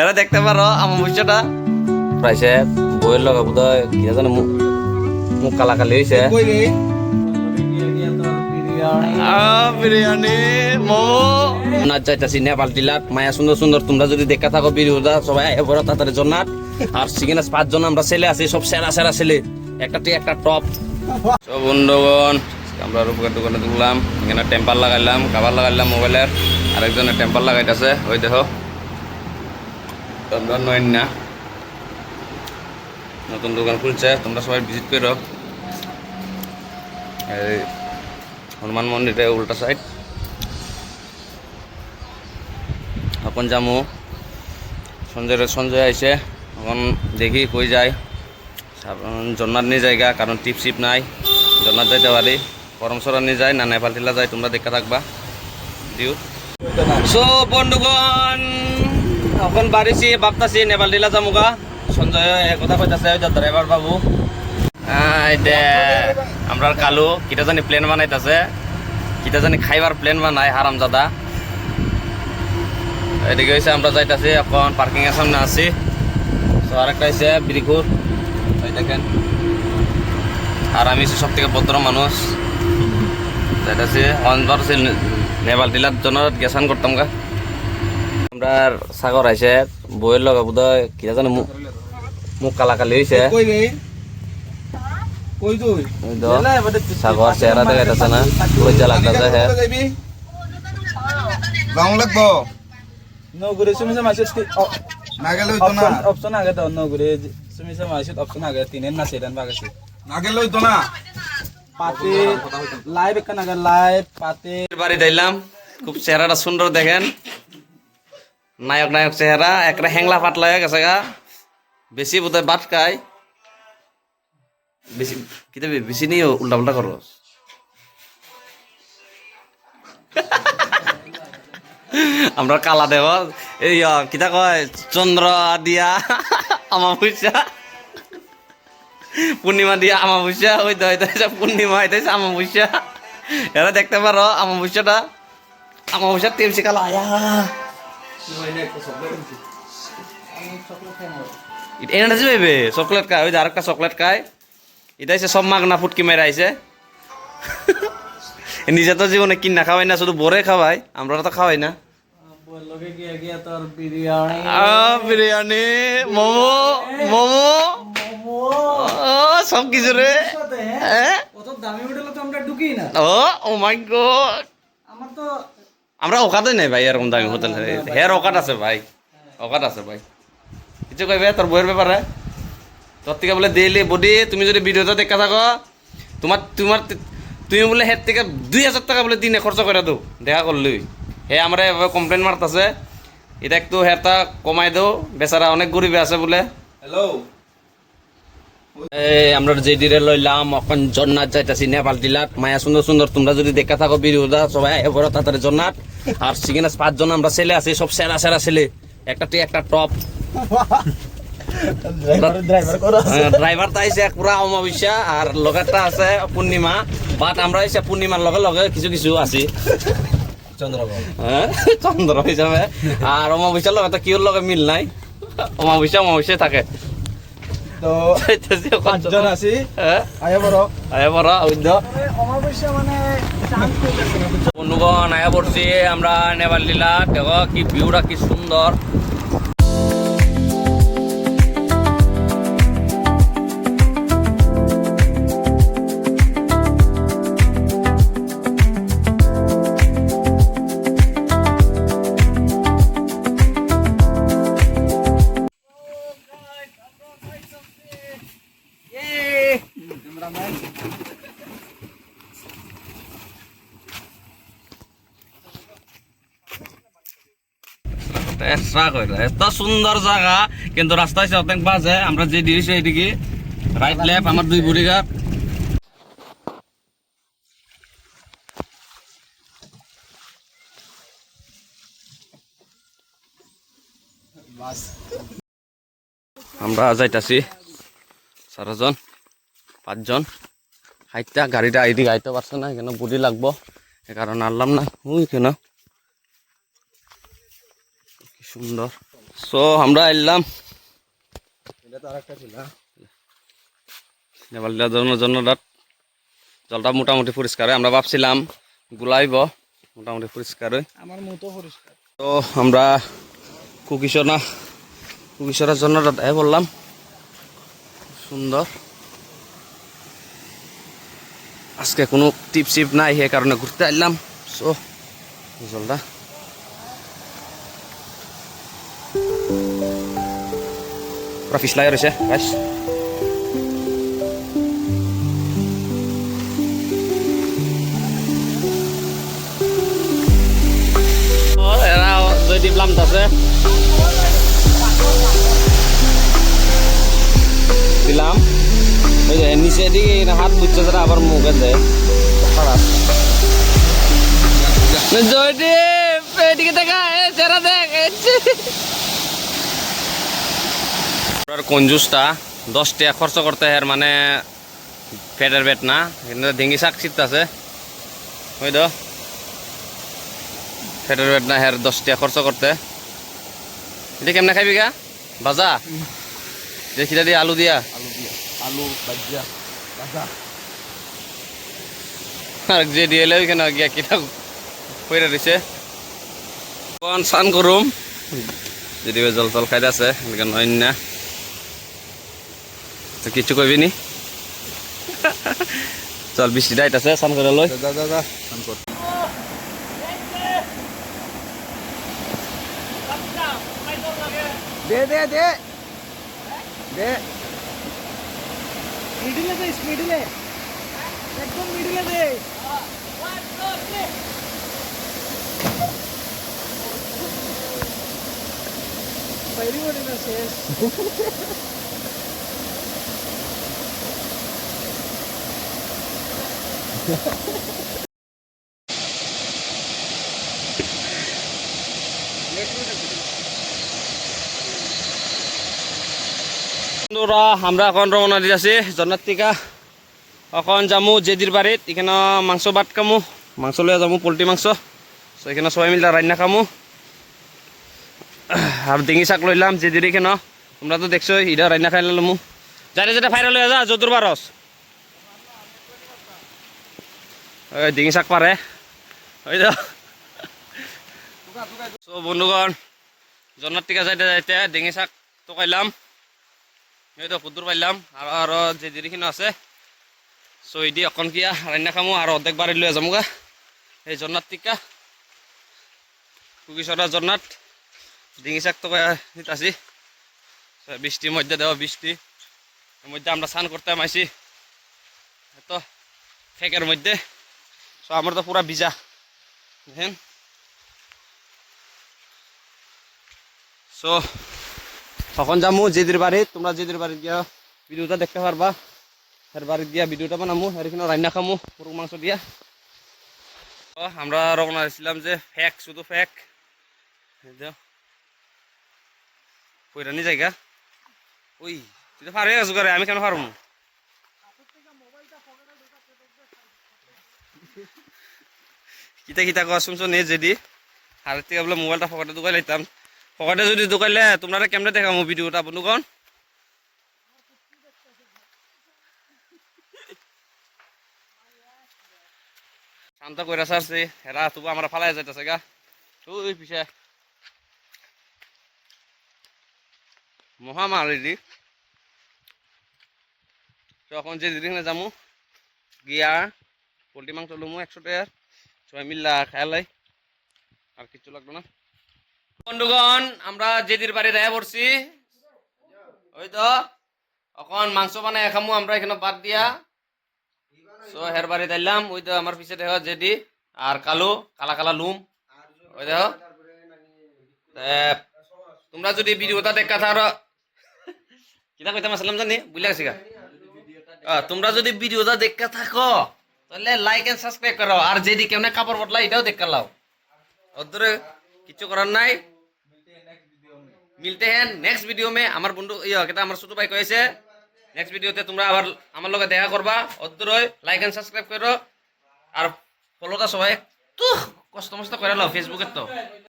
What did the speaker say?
এরা দেখতে পারো আমার বিষয়টা প্রাইসে বইয়ের লগা বোধ হয় কি জানে মুখ কালাকালি হয়েছে। বিরিয়ানি মোমো না যাইতাছি নেপাল টিলাত মায়া সুন্দর সুন্দর। তোমরা যদি দেখা থাকো ভিডিওটা সবাই এবার তাড়াতাড়ি জন্নাত। আর সেখানে 5 জন আমরা ছেলে আছি, সব সেরা সেরা ছেলে, একটা টপ। সব বন্ধুগণ আমরা রূপকের দোকানে ঢুকলাম, এখানে টেম্পার লাগাইলাম, কাভার লাগাইলাম মোবাইলের। আরেকজনের টেম্পার লাগাইতেছে, ওই দেখো তোমরা নয় না নতুন দোকান খুলছে, তোমরা সবাই ভিজিট করো। এই হনুমান মন্দিরের উল্টা সাইড। এখন যামু সঞ্জয় আইছে, এখন দেখি কই যায়। জন্নার নিয়ে জায়গা, কারণ টিপ সিপ নাই, জন্নার যাইতে পারি। করমসরা নিয়ে যায় না নেপাল টিলা যায়, তোমরা দেখা থাকবা। সো বন্ধুগণ এখন বাড়িছি, ভাবতাছি নেপাল টিলা যামুগা। সঞ্জয় কথা কইতাছে ড্রাইভার বাবু। আমরা কালু কিটা জানি প্লেন বানাইতেছে, কিটা জানি খাইবার প্লেন বানাই হারামজাদা। এদিকে হয়েছে আমরা যাইতেছি, এখন পার্কিং এর সামনে আছি। তো আরেকটা হয়েছে বিরিকুর, ওই দেখেন। আর আমি সব থেকে ভদ্র মানুষ, যাইতেছি অনবার নেপাল টিলার জন্য গেসান করতাম গা। আমরা সাগর আইসে বইয়ের লগা বোধ হয় কিটা জানি মুখ কালাকালি হয়েছে। সাগর চেহারা দেখাইতেছে না, লজ্জা লাগতেছে। হ্যাঁ নগুরে সুমিসা মাসিত নাগেল হইতো না অপশন আগে দাও। নগুরে সুমিসা মাসিত অপশন আগে তিনের না সেটান বাগাছে নাগেল হইতো না। পাতে লাইভ একটা আগে লাইভ পাতে বাড়ি দিলাম। খুব চেহারাটা সুন্দর দেখেন, নায়ক নায়ক চেহারা। একটা হ্যাংলা পাতলা হয়ে গেছে গা, বেশি বোধ হয় বাট খায় বেশি। কিতা বেশি নিয়ে উল্টা উল্টা করো। আমরা কালা দেব এই কিতা কয় চন্দ্র দিয়া আমাবস্যা, পূর্ণিমা দিয়া আমাবস্যা, ওই হইতেছে পূর্ণিমা, হইতেছে আমাবস্যা। এরা দেখতে পারো আমাবস্যাটা, আমাবস্যার টেমসি কালা। আয়া এটা যাবে চকলেট খায়, ওই যে আরেকটা চকলেট খায়। এটা হচ্ছে সব মাগনা ফুটকি মেরে আইছে। নিজে তো জীবনে কিনা খাওয়াই না, শুধু বরে খাওয়াই, আমরা তো খাওয়াই না। বিরিয়ানি মোমো মোমো সব কিছু রে। ও মাই গড, আমরা অকাতই নাই ভাই এরকম দামি হোটেল। হের অকাত আছে ভাই, অকাত আছে ভাই। কিছু কইবে তোর বইয়ের ব্যাপারে? তোর থেকে বলে ডেইলি বডি, তুমি যদি ভিডিওটা দেখা থাকো, তুমি বলে হের থেকে 2000 টাকা বলে দিনে খরচ করে দাও দেখা করলি। হে আমরা এভাবে কমপ্লেন মারতেছে, এটা একটু হেরটা কমাই দাও, বেচারা অনেক গরিবে আছে বলে। হ্যালো এই আমরা যেদিরে লইলাম এখন জন্নাত যাইতাছি নেপাল টিলাত। মায়া সুন্দর সুন্দর, তোমরা যদি দেখা থাকো ভিডিওটা সবাই এবার তাড়াতাড়ি জন্নাত। আর সেখানে 5 জন আমরা ছেলে আছি, সব সেরা সেরা ছেলে, একটা টপ। ড্রাইভার তো আইসে পুরা অমাবস্যা, আর লগেরটা আছে পূর্ণিমা। বাট আমরা এসে পূর্ণিমার লগে লগে কিছু কিছু আছি চন্দ্র হিসাবে। আর অমাবস্যার লগে তো কিওর লগে মিল নাই, অমাবস্যা থাকে। তো 5 জন আছি, আয়া বড় বন্ধুগণ আয়া পড়ছি আমরা নেপাল টিলা। দেখো কি ভিউটা কি সুন্দর। এত সুন্দর জায়গা, কিন্তু রাস্তা হচ্ছে অনেক বাজে। আমরা যে দিয়েছি এইদিকে রাইট লেফট আমার 2 বুড়িঘাট। আমরা যাইতাছি 4 জন 5 জন হাইটা। গাড়িটা এইদিকে আইতে পারছে না, কেন বুড়ি লাগবো, এ কারণে আনলাম না। ওই কেন কি সুন্দর সো আমরা এলাম জলটা মোটামুটি পরিষ্কার হয়। আমরা ভাবছিলাম গুলাইব, মোটামুটি পরিষ্কার হয়। আমার মতো পরিষ্কার। তো আমরা কুকিশরার জন্য দাদাই বললাম, সুন্দর। আজকে কোনো টিপ সিপ নাই, সে কারণে ঘুরতে আসলাম। সো জলটা পুরা ফিসলাই রয়েছে গাইস। এরা জয়দীপ লামতাছে, দিলাম ওই যে নিচে দিকে হাত বুঝছে, তারা আবার মুখে দেয় খারাপ। জয়দীপ এদিকে দেখা, চেহারা দেখ। কঞ্জুসটা 10 টাকা খরচ করতে হের মানে পেটের পেট না, কিন্তু ডেঙ্গি শাক ছিটতেছে ওই তো পেটের পেট না, হের 10 টাকা খরচ করতে। এটা কেমনে খাইবি গা ভাজা দেখিটা দিয়ে আলু দিয়া আলু ভাজা ভাজা আর যে দিয়ে এলে ওইখানে গিয়া কিটা কইরা দিছে। কোন স্নান করুম যদি জল জল খাইতে আছে অন্য কিছু কইবি নি। চল বৃষ্টি ডাইট আছে, স্নান করে লই। দে দে দে দে মিডিলে দে, মিডিলে একদম মিডিলে দে। বাইরে বলে না শেষ। বন্ধুরা আমরা এখন রওনা দিয়েছি জন্নাত টিকা। এখন যামু জেদির বাড়িত, এখানে মাংস ভাত খামু, মাংস লইয়া যামু, পোলট্রি মাংস। তো এখানে সবাই মিলে রান্না খামু। আর ডিঙি শাক লইলাম জেদির এখানে, তোমরা তো দেখছো ইটা রান্না খাই লমু। যারে যেটা ফাইরা লইয়া যা যদুর বারস ওই ডিঙি শাক পারে ওই তো। বন্ধুগণ জন্নাত টিকা যাইতে যাইতে ডিঙি শাক তো খাইলাম, এই তো কুদ্দুর পাইলাম। আর আরো যে জিনিসখিনি আছে সো এটি অকন কিয়া রান্না খামো, আর অর্ধেক বাড়ি লইয়া যামু গা। এই জন্নাত টিকা কুকিসরা জন্নাত ডিঙি শাক তো আছি। বৃষ্টির মধ্যে দেওয়া, বৃষ্টির মধ্যে আমরা স্নান করতে মাইছি তো ফেকের মধ্যে। সো আমার তো পুরা ভিজা দেখেন। সো তখন যামু জেদির বাড়ি, তোমরা জেদির বাড়ি গিয়া ভিডিওটা দেখতে পারবা। এর বাড়ি গিয়া ভিডিওটা বানামু, এর এখানে রান্না খামু পুরো মাংস দিয়া। আমরা রওনা দিয়েছিলাম যে ফেক, শুধু ফেক কইরানি জায়গা। ওই তুই তো পারে আছো করে, আমি কেন পারবো? কিতা কিতা কয়া শুনছো নে যদি হারের থেকে বলে মোবাইলটা ফকাটে ঢুকাই লাইতাম। ফকাটে যদি ঢুকাইলে তোমরা কেমনে দেখামো ভিডিওটা বন্ধুগণ? শান্ত কইরা সারছে হেরা, তবু আমরা ফালাই যাইতেছে গা। ওই পিছে মহামারী তখন যে দিনে যামু গিয়া পোল্ট্রি মাংস লমু 100 টাকার, সবাই মিল্লা খায়ালাই, আর কিছু লাগবে না। বন্ধুগণ আমরা জেদির বাড়ি রায় পড়ছি, ওই তো এখন মাংস বানায় খামু আমরা এখানে বাদ দিয়া। সো হের বাড়ি দিলাম, ওই তো আমার পিছে দেখো জেদি আর কালো কালা কালা লুম, ওই দেখো। তোমরা যদি ভিডিওটা দেখা থাকো কিনা কইতাম আসলাম জানি বুঝলে গেছি গা। তোমরা যদি ভিডিওটা দেখা থাকো তাহলে লাইক এন্ড সাবস্ক্রাইব করো, আর যেদি কেমনে কাপড় বদলা এটাও দেখা লাও। ওদের কিছু করার নাই, মিলতে हैं নেক্সট ভিডিও মে। আমার বন্ধু কেটা আমার ছোট ভাই কইছে নেক্সট ভিডিওতে তোমরা আবার আমার লগে দেখা করবা। ওদের লাইক এন্ড সাবস্ক্রাইব করো, আর ফলোটা সবাই তো কষ্ট মষ্ট করে লাও ফেসবুকে তো।